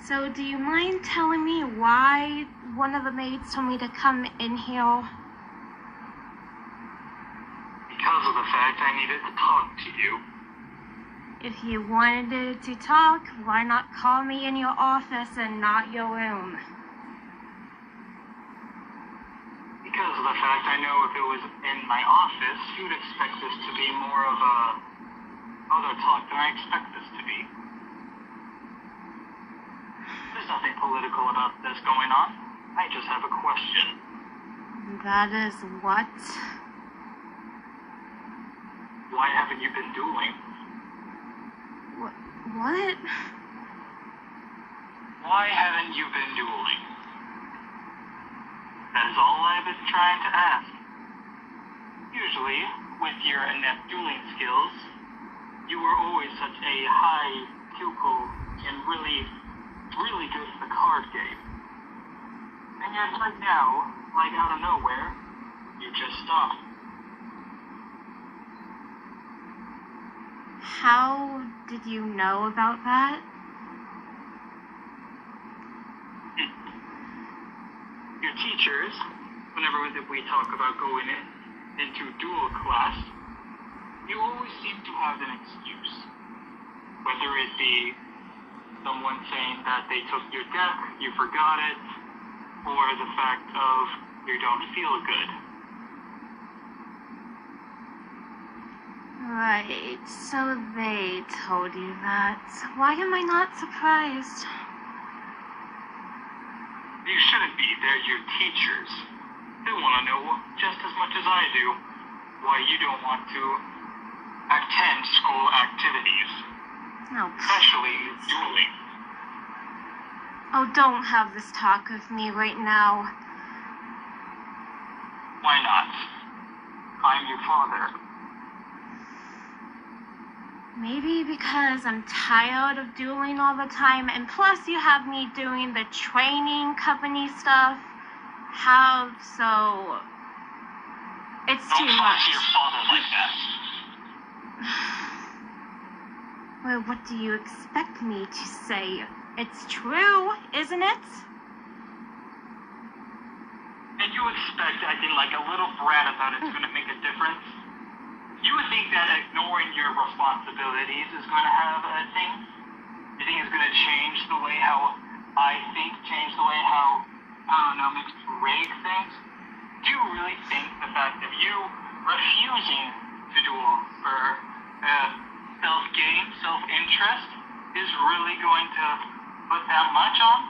So do you mind telling me why one of the maids told me to come in here? Because of the fact I needed to talk to you. If you wanted to talk, why not call me in your office and not your room? Because of the fact I know if it was in my office, you'd expect this to be more of a other talk than I expect this to be. There's nothing political about this going on. I just have a question. That is what? Why haven't you been dueling? What? Why haven't you been dueling? That is all I've been trying to ask. Usually, with your inept dueling skills, you were always such a high pupil and really good at the card game. And yet right now, like out of nowhere, you just stopped. How did you know about that? Your teachers, whenever we talk about going into dual class, you always seem to have an excuse. Whether it be someone saying that they took your deck, you forgot it, or the fact of you don't feel good. Right, so they told you that. Why am I not surprised? You shouldn't be. They're your teachers. They want to know just as much as I do why you don't want to attend school activities. No, especially dueling. Oh, don't have this talk with me right now. Why not? I'm your father. Maybe because I'm tired of dueling all the time, and plus you have me doing the training company stuff. So it's too much. Don't talk to your father like that. Well, what do you expect me to say? It's true, isn't it? And you expect acting like a little brat about it's going to make a difference? You would think that ignoring your responsibilities is going to have a thing? You think it's going to change the way how I think, change the way how, maybe Rig thinks? Do you really think the fact of you refusing to duel for self-gain, self-interest is really going to put that much on?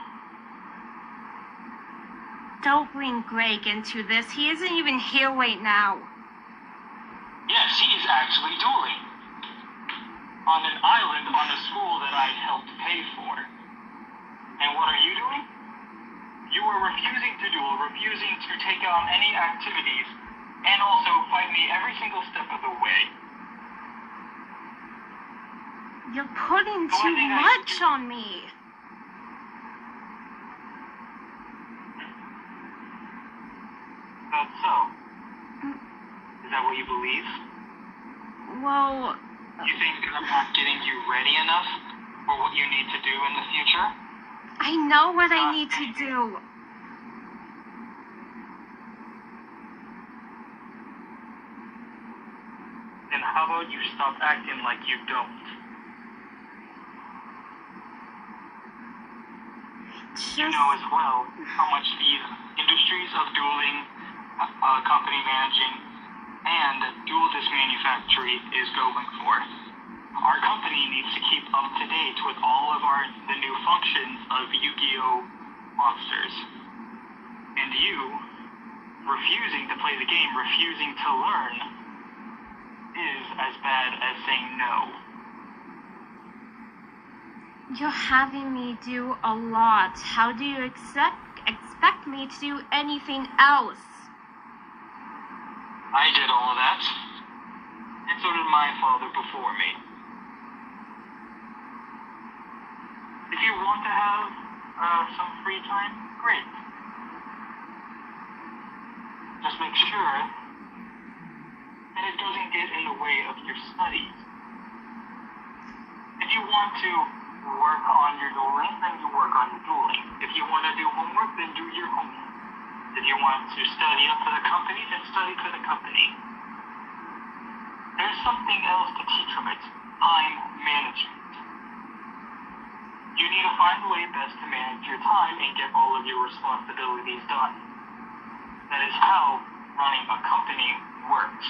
Don't bring Greg into this. He isn't even here right now. Yes, he is actually dueling. On an island on a school that I helped pay for. And what are you doing? You are refusing to duel, refusing to take on any activities, and also fight me every single step of the way. You're putting too much on me. That's so. Is that what you believe? Well... You think that I'm not getting you ready enough for what you need to do in the future? I know what I need to do. Then how about you stop acting like you don't? You know as well how much these industries of dueling, company managing, and dual disc manufacturing is going for. Our company needs to keep up to date with all of the new functions of Yu-Gi-Oh! Monsters. And you, refusing to play the game, refusing to learn, is as bad as saying no. You're having me do a lot. How do you expect me to do anything else? I did all of that, and so did my father before me. If you want to have some free time, great. Just make sure that it doesn't get in the way of your studies. If you want to work on your dueling, then you work on your dueling. If you want to do homework, then do your homework. If you want to study up for the company, then study for the company. There's something else to teach from it. Time management. You need to find the way best to manage your time and get all of your responsibilities done. That is how running a company works.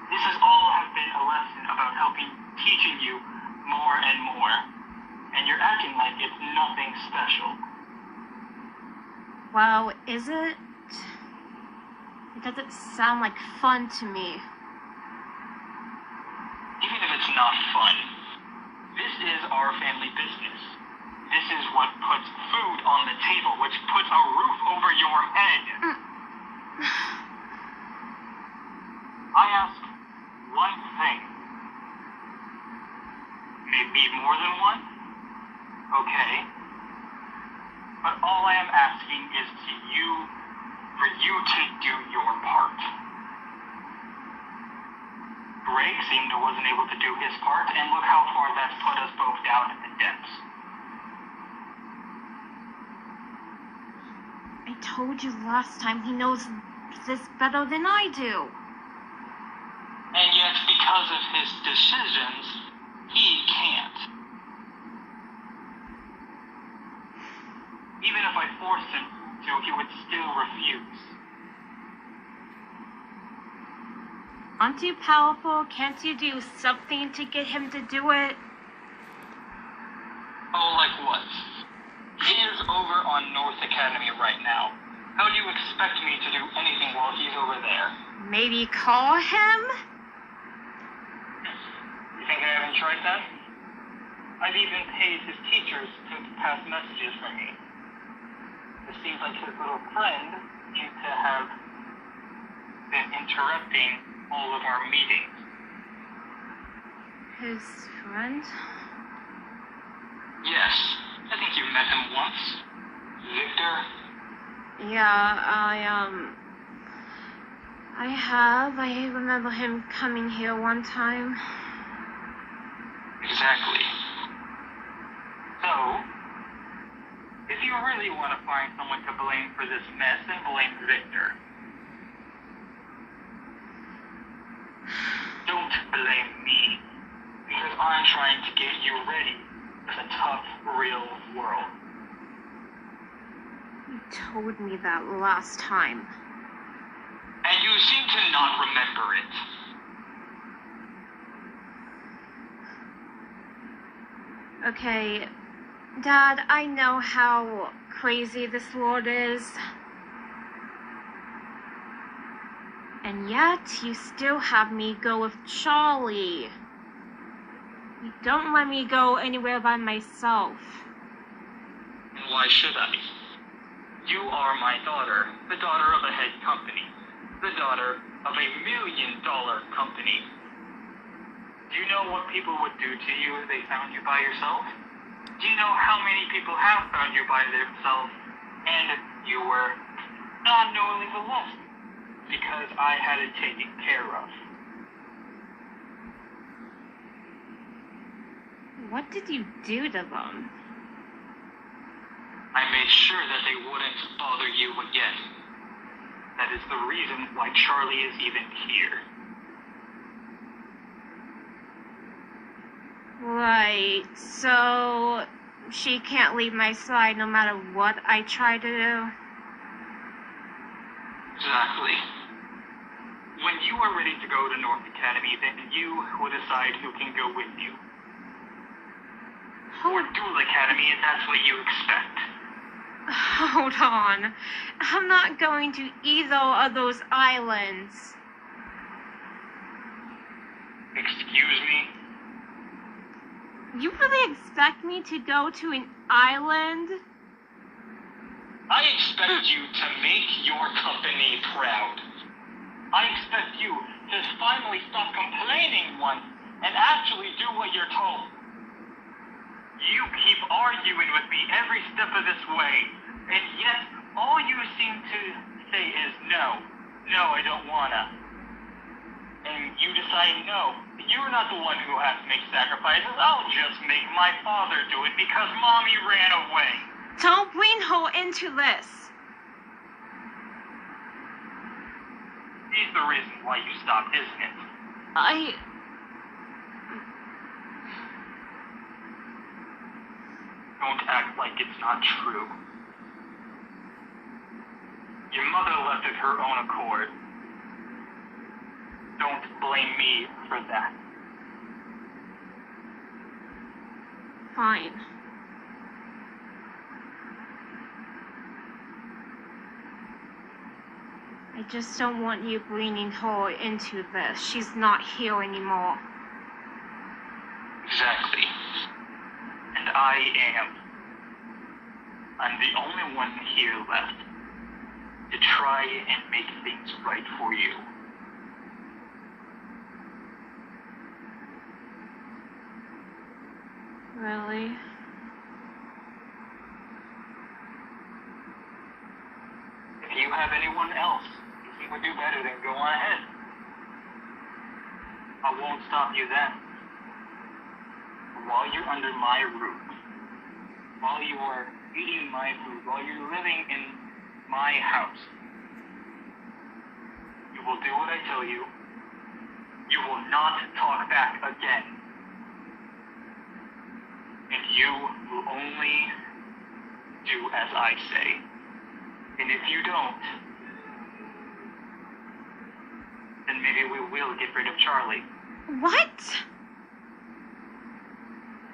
This has all have been a lesson about teaching you more and more, and you're acting like it's nothing special. Well, is it? It doesn't sound like fun to me. Even if it's not fun, this is our family business. This is what puts food on the table, which puts a roof over your head. I ask one thing. Maybe more than one? Okay. But all I am asking is for you to do your part. Greg seemed wasn't able to do his part, and look how far that's put us both down in the depths. I told you last time he knows this better than I do. And yet, because of his decisions, he can't. Even if I forced him to, he would still refuse. Aren't you powerful? Can't you do something to get him to do it? Oh, like what? He is over on North Academy right now. How do you expect me to do anything while he's over there? Maybe call him? You think I haven't tried that? I've even paid his teachers to pass messages for me. It seems like his little friend seems to have been interrupting all of our meetings. His friend? Yes, I think you met him once. Victor? Yeah, I have. I remember him coming here one time. Exactly. So, if you really want to find someone to blame for this mess, then blame Victor. Don't blame me, because I'm trying to get you ready for the tough, real world. You told me that last time. And you seem to not remember it. Okay, Dad, I know how crazy this world is. And yet, you still have me go with Charlie. You don't let me go anywhere by myself. Why should I? You are my daughter, the daughter of a head company, the daughter of $1 million company. Do you know what people would do to you if they found you by yourself? Do you know how many people have found you by themselves and you were not knowing the lesson because I had it taken care of? What did you do to them? I made sure that they wouldn't bother you again. That is the reason why Charlie is even here. Right, so she can't leave my side no matter what I try to do? Exactly. When you are ready to go to North Academy, then you will decide who can go with you. Or Dual Academy, if that's what you expect. Hold on. I'm not going to either of those islands. Excuse me? You really expect me to go to an island? I expect you to make your company proud. I expect you to finally stop complaining once and actually do what you're told. You keep arguing with me every step of this way, and yet all you seem to say is no, I don't wanna. And you decide no, You're not the one who has to make sacrifices. I'll just make my father do it because Mommy ran away. Don't bring her into this. He's the reason why you stopped, isn't it? Don't act like it's not true. Your mother left of her own accord. Don't blame me for that. Fine. I just don't want you bringing her into this. She's not here anymore. Exactly. And I am. I'm the only one here left to try and make things right for you. Really? If you have anyone else you think would do better, then go on ahead. I won't stop you then. But while you're under my roof, while you are eating my food, while you're living in my house, you will do what I tell you. You will not talk back again. And you will only do as I say. And if you don't, then maybe we will get rid of Charlie. What?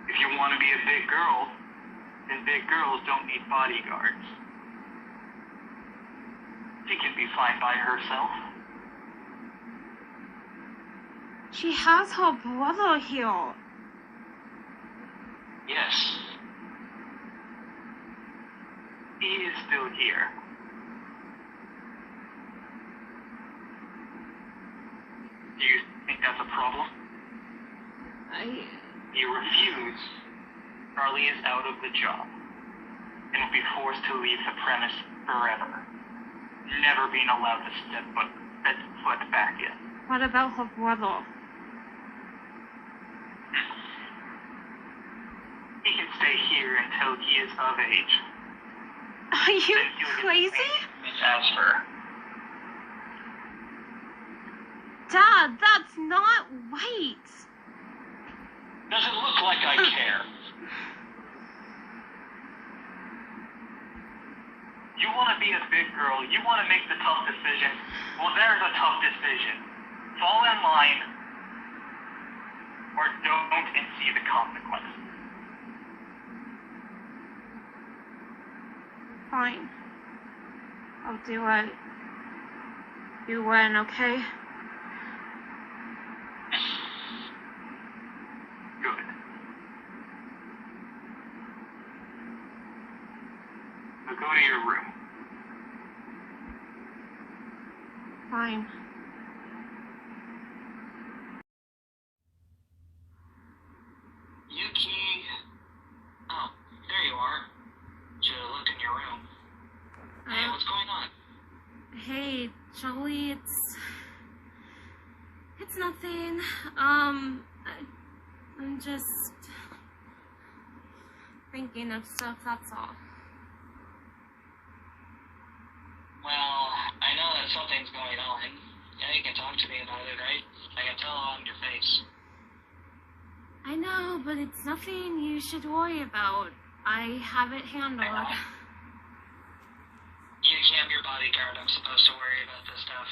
If you want to be a big girl, then big girls don't need bodyguards. She can be fine by herself. She has her brother here. Yes. He is still here. Do you think that's a problem? You refuse. Charlie is out of the job and will be forced to leave the premise forever, never being allowed to step foot back in. What about her brother? He can stay here until he is of age. Are you crazy? As for Dad, that's not right. does it look like I care? You want to be a big girl, you want to make the tough decision. Well, there's a tough decision. Fall in line, or don't and see the consequences. Fine. I'll do it. You win, okay? Good. So go to your room. Fine. Yuki. Oh, there you are. Should have looked in your room. Hey, what's going on? Hey, Jolie, it's nothing. I'm just thinking of stuff, that's all. Well, I know that something's going on. Yeah, you can talk to me about it, right? I can tell on your face. I know, but it's nothing you should worry about. I have it handled. You can't be your bodyguard. I'm supposed to worry about this stuff.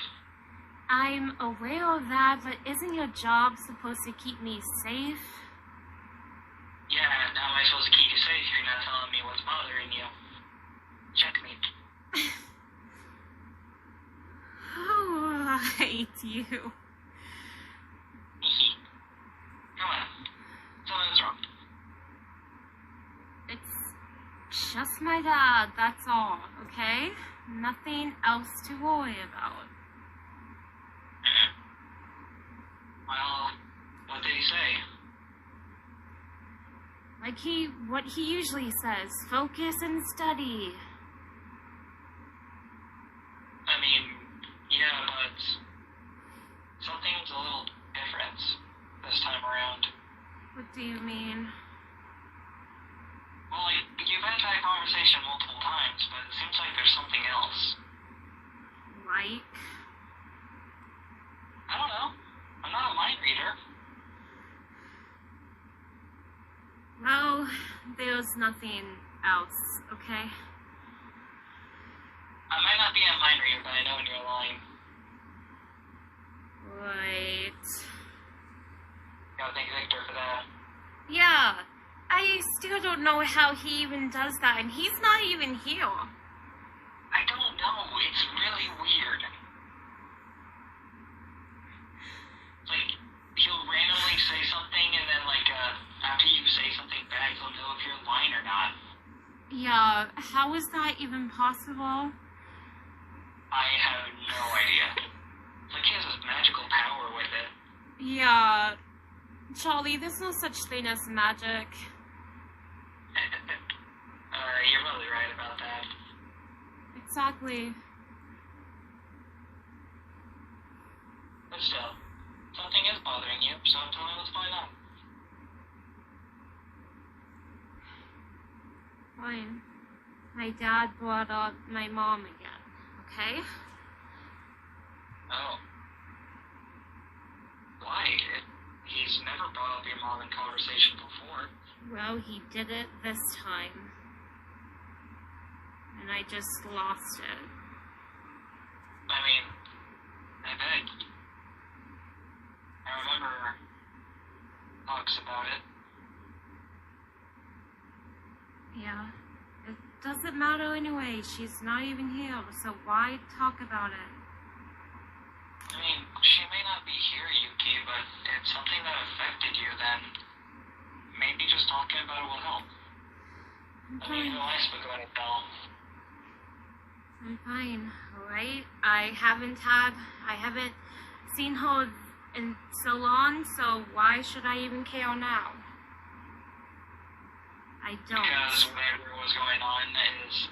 I'm aware of that, but isn't your job supposed to keep me safe? Yeah, how am I supposed to keep you safe if you're not telling me what's bothering you? Checkmate. Oh, I hate you. Come on. Something's wrong. It's just my dad, that's all, okay? Nothing else to worry about. Well, what did he say? Like what he usually says, focus and study. I mean, yeah, but something's a little different this do you mean? Well, you've had that conversation multiple times, but it seems like there's something else. Like? I don't know. I'm not a mind reader. Well, there's nothing else, okay? I might not be a mind reader, but I know when you're lying. Right. Gotta thank Victor for that. Yeah, I still don't know how he even does that, and he's not even here. I don't know. It's really weird. Like, he'll randomly say something, and then, after you say something back, he'll know if you're lying or not. Yeah, how is that even possible? I have no idea. It's like he has this magical power with it. Yeah, Charlie, there's no such thing as magic. You're probably right about that. Exactly. But still, something is bothering you, so tell me what's going on. Fine. My dad brought up my mom again, okay? Oh. Why? He's never brought up your mom in conversation before. Well, he did it this time. And I just lost it. I mean, I bet. I remember talks about it. Yeah. It doesn't matter anyway. She's not even here, so why talk about it? I mean, she may not be here, Yuki, but it's something that affected you, then maybe just talking about it will help. I mean, I spoke about it, though. I'm fine, alright? I haven't seen her in so long, so why should I even care now? I don't. Because whatever was going on is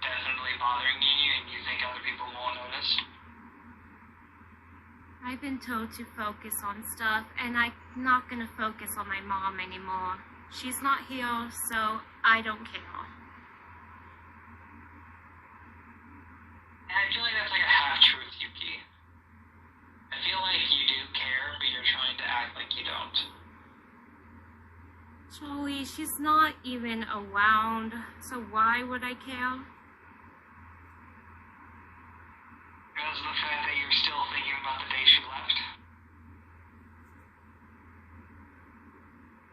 definitely bothering you, and you think other people won't notice. I've been told to focus on stuff, and I'm not gonna focus on my mom anymore. She's not here, so I don't care. And I feel like that's like a half-truth, Yuki. I feel like you do care, but you're trying to act like you don't. Charlie, she's not even around, so why would I care? Because of the fact that you're still thinking about the day she left.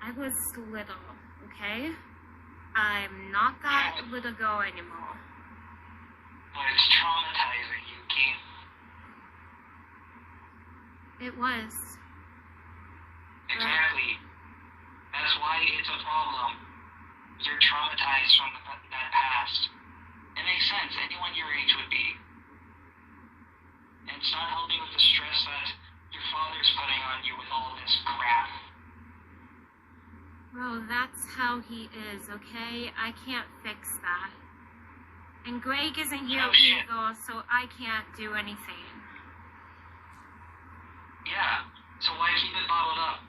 I was little, okay? I'm not that little girl anymore. But it's traumatizing, Yuki. It was. Exactly. That's why it's a problem. You're traumatized from that past. It makes sense. Anyone your age would be. And it's not helping with the stress that your father's putting on you with all this crap. Well, that's how he is, okay? I can't fix that. And Greg isn't here either, so I can't do anything. Yeah, so why keep it bottled up?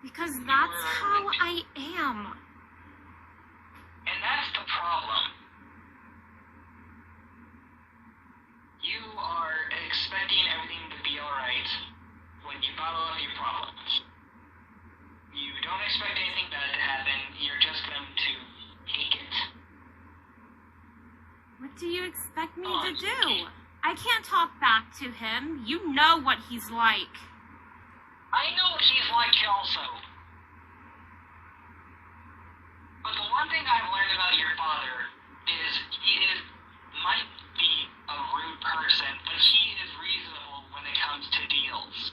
Because that's how I am. And that's the problem. You are expecting everything to be alright when you bottle up your problems. You don't expect anything bad to happen, you're just going to take it. What do you expect me to do? I can't talk back to him. You know what he's like. I know what he's like also. But the one thing I've learned about your father is might be a rude person, but he is reasonable when it comes to deals.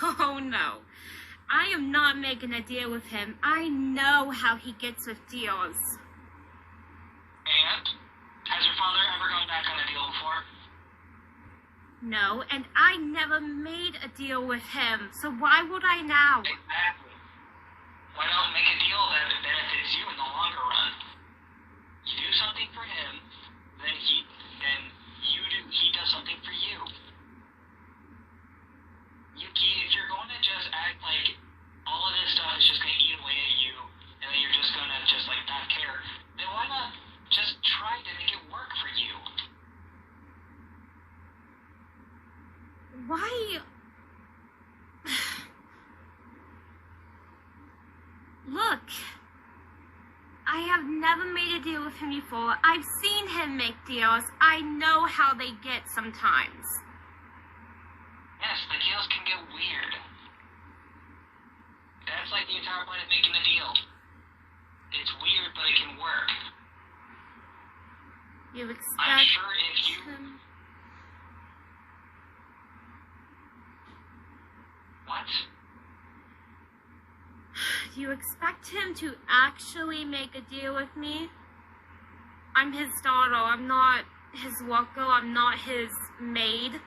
Oh no. I am not making a deal with him. I know how he gets with deals. And? Has your father ever gone back on a deal before? No, and I never made a deal with him, so why would I now? Exactly. Why not make a deal that benefits you in the longer run? You do something for him, then he does something for you. Yuki, if you're Why? Look, I have never made a deal with him before. I've seen him make deals. I know how they get sometimes. Yes, the deals can get weird. That's like the entire point of making a deal. It's weird, but it can work. You expect I'm sure if you... him... What? Do you expect him to actually make a deal with me? I'm his daughter. I'm not his worker. I'm not his maid.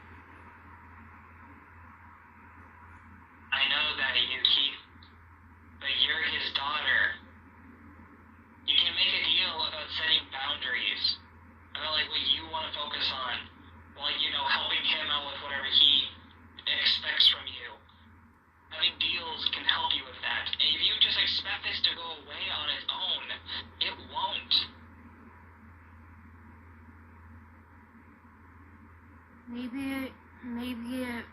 I know that, Yuki, but you're his daughter. You can make a deal about setting boundaries, about like what you want to focus on, while, you know, helping him out with whatever he expects from you. Having deals can help you with that. And if you just expect this to go away on its own, it won't. Maybe it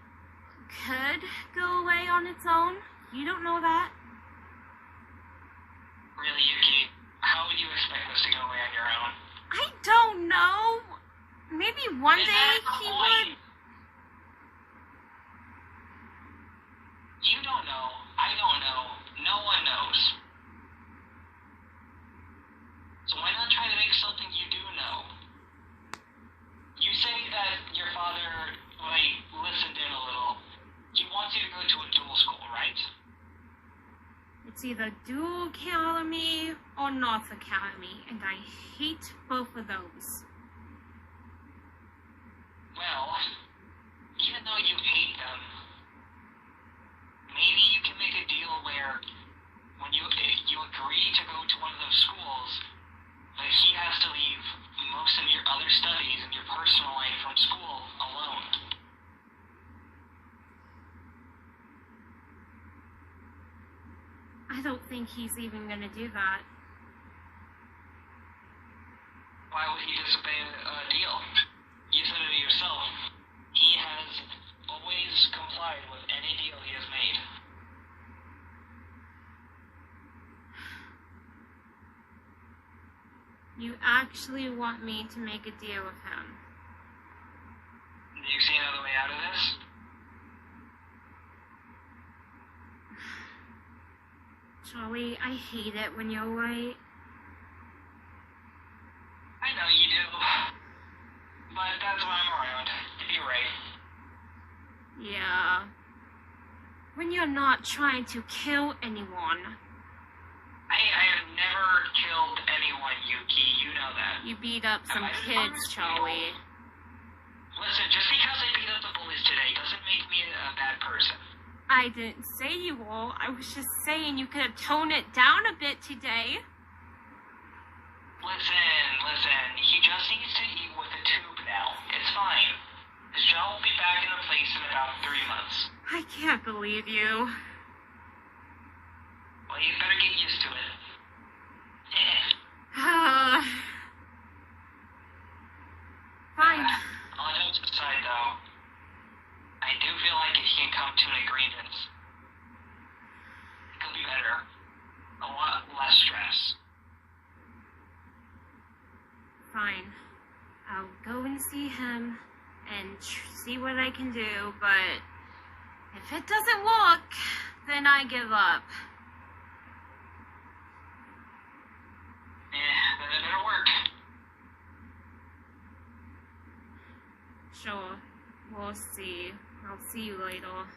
could go away on its own. You don't know that. Really, Yuki, how would you expect this to go away on your own? I don't know. Maybe one day he would. You don't know. I don't know. No one knows. So why not try to make something you do know? You say that your father, like, listened in a little. He wants you to go to a dual school, right? It's either Dual Academy or North Academy, and I hate both of those. Well, even though you hate them, maybe you can make a deal where when you agree to go to one of those schools, but he has to leave most of your other studies and your personal life from school alone. I don't think he's even gonna do that. Why would he disobey a deal? You said it yourself. He has always complied with any deal he has made. You actually want me to make a deal with him? Do you see another way out of this? Charlie, I hate it when you're right. I know you do. But that's why I'm around. To be right. Yeah. When you're not trying to kill anyone. I have never killed anyone, Yuki. You know that. You beat up some I just kids, promised Charlie. Listen, just because I beat up the bullies today doesn't make me a bad person. I didn't say you will. I was just saying you could have toned it down a bit today. Listen. He just needs to eat with a tube now. It's fine. His jaw will be back in place in about 3 months. I can't believe you. Well, you better get used to it. Fine. On the other side, though, I do feel like if he can come to an agreement, it'll be better. A lot less stress. Fine. I'll go and see him and see what I can do, but if it doesn't work, then I give up. Then it better work. Sure. We'll see. I'll see you later.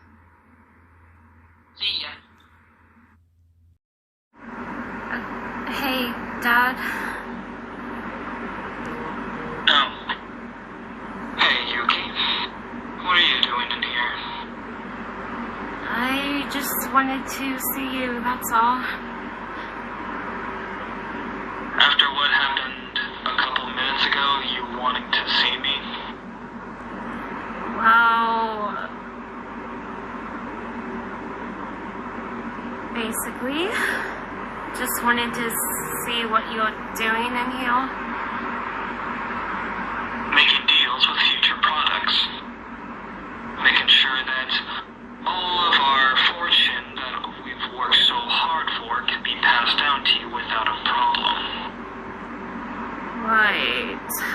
See ya. Hey, Dad. Oh. Hey, Yuki. What are you doing in here? I just wanted to see you, that's all. After what happened a couple minutes ago, you wanting to see me? Well, basically, just wanted to see what you're doing in here. Making deals with future products. Making sure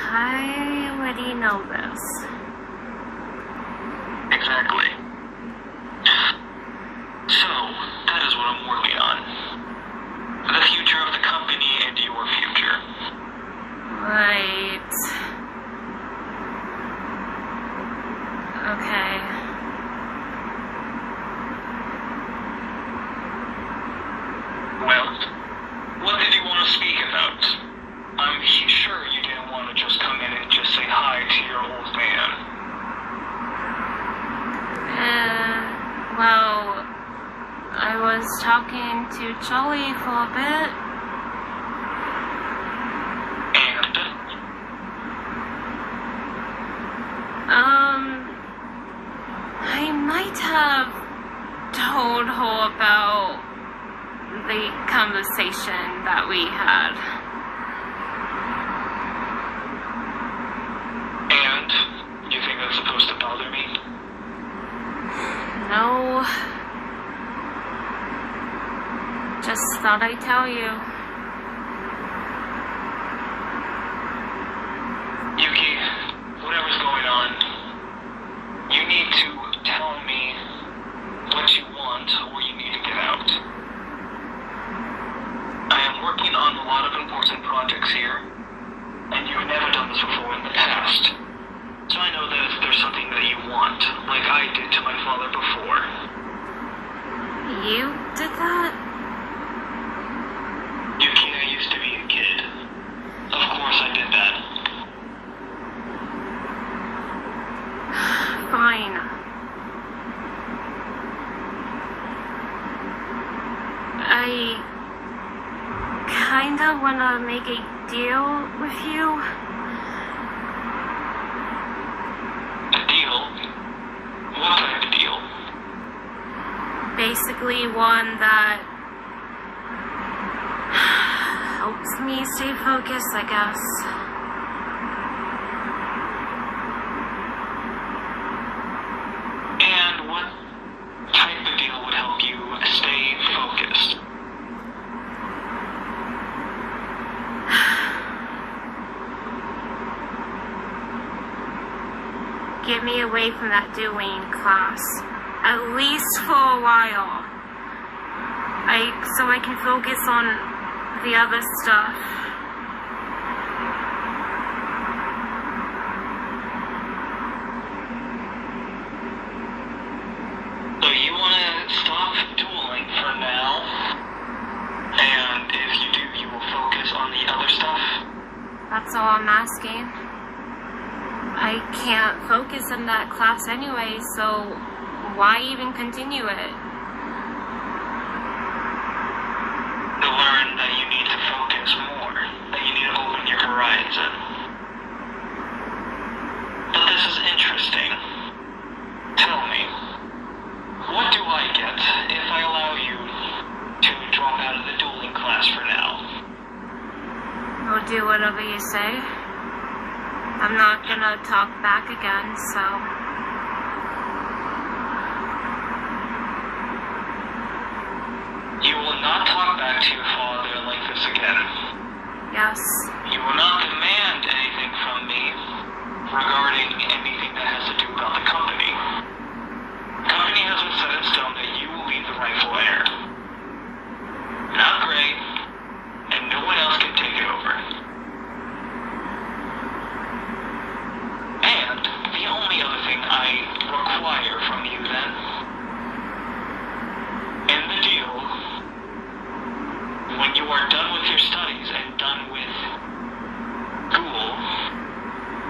I already know this. Exactly. So, that is what I'm working on. The future of the company and your future. Right. Okay. Well, what did you want to speak about? I'm sure you didn't want to just come in and just say hi to your old man. Well, I was talking to Jolly for a bit. And? I might have told her about the conversation that we had. And? You think that's supposed to bother me? No. Just thought I'd tell you. Yuki, whatever's going on, you need to tell me what you want or you need to get out. I am working on a lot of important projects here, and you've never done this before in the past. So I know that if there's something that you want, like I did to my father before. You did that? Yuki, I used to be a kid. Of course I did that. Fine. I kinda wanna make a deal with you. A deal? What kind of deal? Basically one that helps me stay focused, I guess. And what type of deal would help you stay focused? Get me away from that dueling class. At least for a while. So I can focus on the other stuff. So you want to stop dueling for now, and if you do, you will focus on the other stuff? That's all I'm asking. I can't focus in that class anyway, so why even continue it? To learn that you need to focus more, that you need to open your horizon. But this is interesting. Tell me, what do I get if I allow you to drop out of the dueling class for now? I'll do whatever you say. I'm not gonna talk back again, so... You will not talk back to your father like this again. Yes. You will not demand anything from me regarding anything that has to do about the company. The company has been set in stone that you will be the rightful heir. Not Gray, and no one else can take it over. And the only other thing I require from you then, in the deal, when you are done with your studies and done with school,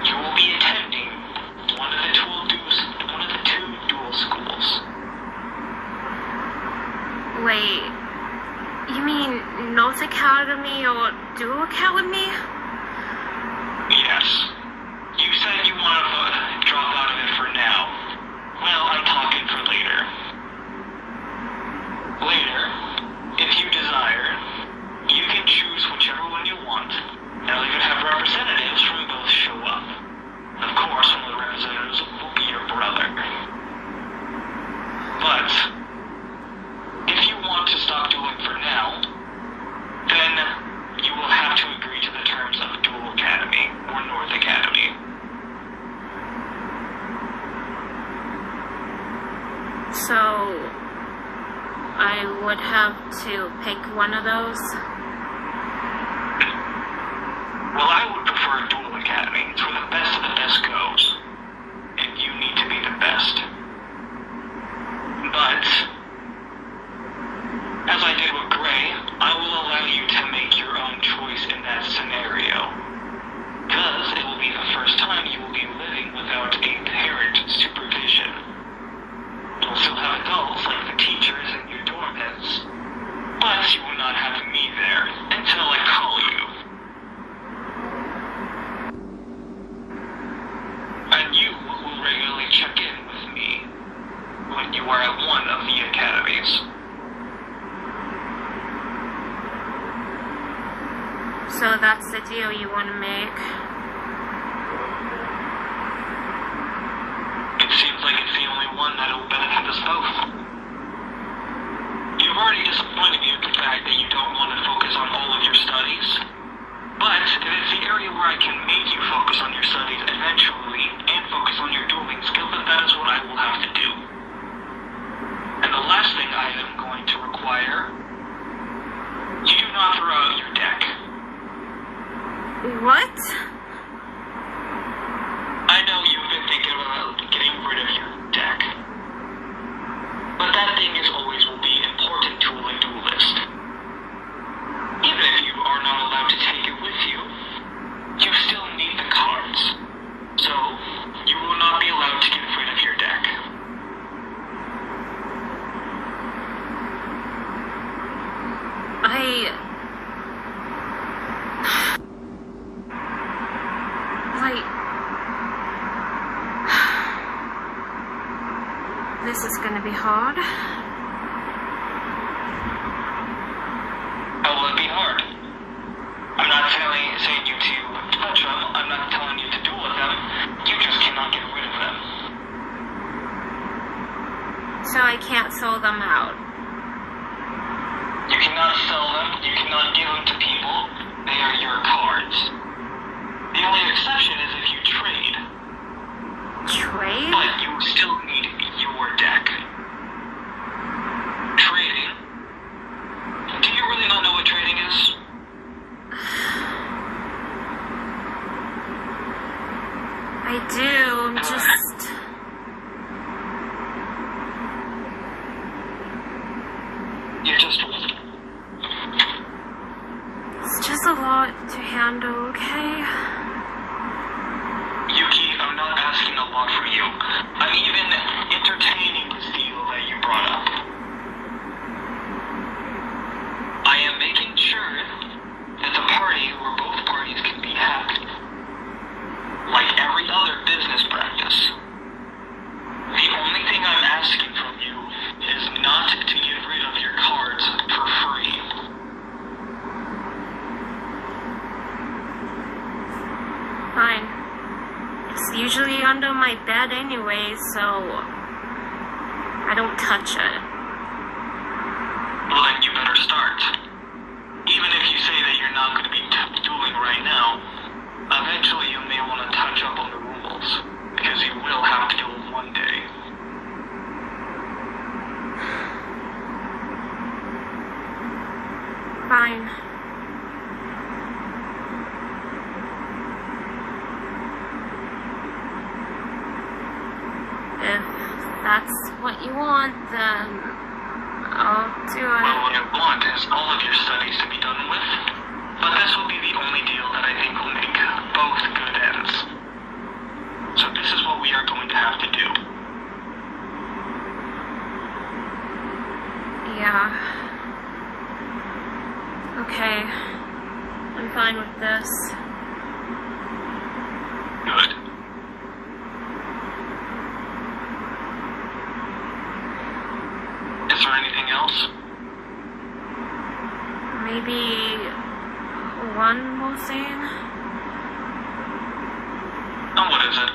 you will be attending one of the two dual schools. Wait, you mean North Academy or Dual Academy? Yes. You said you want to drop out of it for now. Well, I'm talking for later. Later, if you desire, you can choose whichever one you want, and I'll even have representatives from both show up. Of course, one of the representatives will be your brother. But, if you want to stop dueling for now, then you will have to agree to the terms of Dual Academy, or North So I would have to pick one of those. Well, I would prefer Duel Academy. It's where the best of the best goes. And you need to be the best. But, as I did with Gray, I will allow you to make your own choice in that scenario. Because it will be the first time you will be living without a parent supervision. You'll still have adults like the teachers and your dorm heads, but you will not have me there until I call you. And you will regularly check in with me when you are at one of the academies. So that's the deal you want to make. It seems like it's the only one that will benefit us both. You've already disappointed me with the fact that you don't want to focus on all of your studies. But if it's the area where I can make you focus on your studies eventually and focus on your dueling skills, then that is what I will have to do. And the last thing I am going to require, you do not throw out your deck. What? I know you've been thinking about getting rid of your deck. But that thing is always will be important to a duelist. Even if you are not allowed to take it with you, you still need the cards. So, you will not be allowed to get rid of your deck. This is gonna be hard. How will it be hard? I'm not saying you to touch them. I'm not telling you to duel with them. You just cannot get rid of them. So I can't throw them out. You cannot sell them. You cannot give them to people. They are your cards. The only exception is if you trade. Trade? But you still need your deck. Trading? Do you really not know what trading is? I do, just... You just... It's just a lot to handle, okay? Yuki, I'm not asking a lot from you. I'm even entertaining this deal that you brought up. I am making sure that the party where both parties can be happy. Like every other business practice. The only thing I'm asking from you is not to get rid of your cards for free. Fine. It's usually under my bed anyway, so I don't touch it. Well, then you better start. Even if you say that you're not going to be dueling right now, eventually you may want to touch up on the rules, because you will have to duel one day. Fine. If that's what you want, then I'll do it. Well, what I want is all of your studies to be done with, but this will be the only deal that I think will make both good ends. So this is what we are going to have to do. Yeah. Okay. I'm fine with this. Good. Is there anything else? Maybe one more thing? And what is it?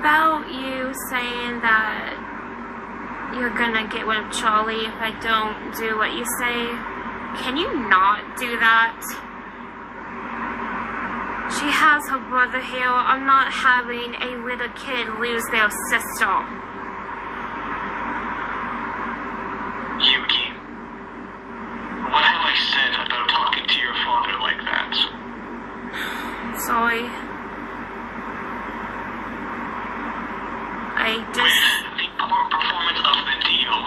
About you saying that you're gonna get rid of Charlie if I don't do what you say. Can you not do that? She has her brother here. I'm not having a little kid lose their sister. Yuki, what have I said about talking to your father like that? Sorry. I just... With the poor performance of the deal,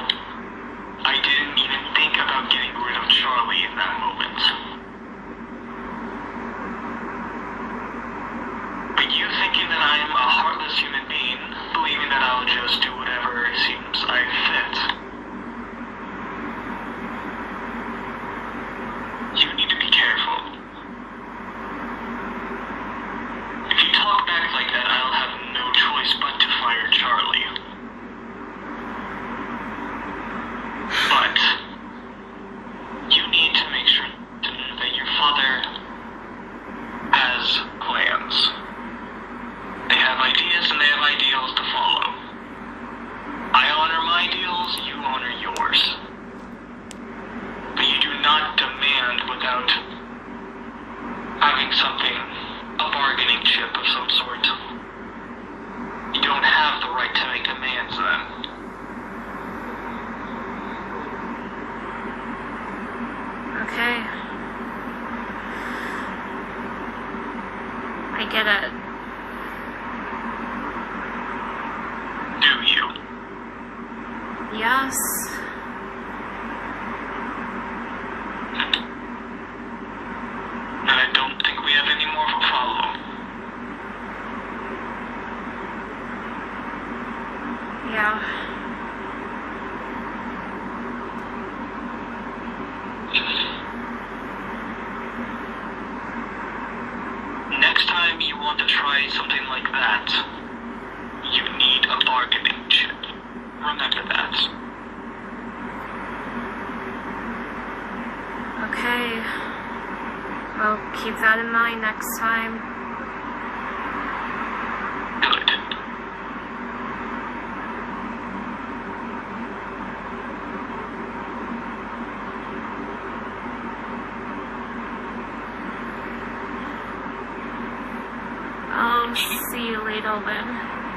I didn't even think about getting rid of Charlie in that moment. But you thinking that I'm a heartless human being, believing that I'll just do whatever seems I fit. You need to be careful. If you talk back like that, I'll have no choice but to fire Charlie. But you need to make sure that your father has plans. They have ideas and they have ideals to follow. I honor my ideals, you honor yours. But you do not demand without having something, a bargaining chip of some sort. You don't have the right to make demands then. Okay. I get it. Do you? Yes. And I don't think we have any more to follow. Yeah. Next time you want to try something like that, you need a bargaining chip. Remember that. Okay. I'll keep that in mind next time. Good. I'll see you later then.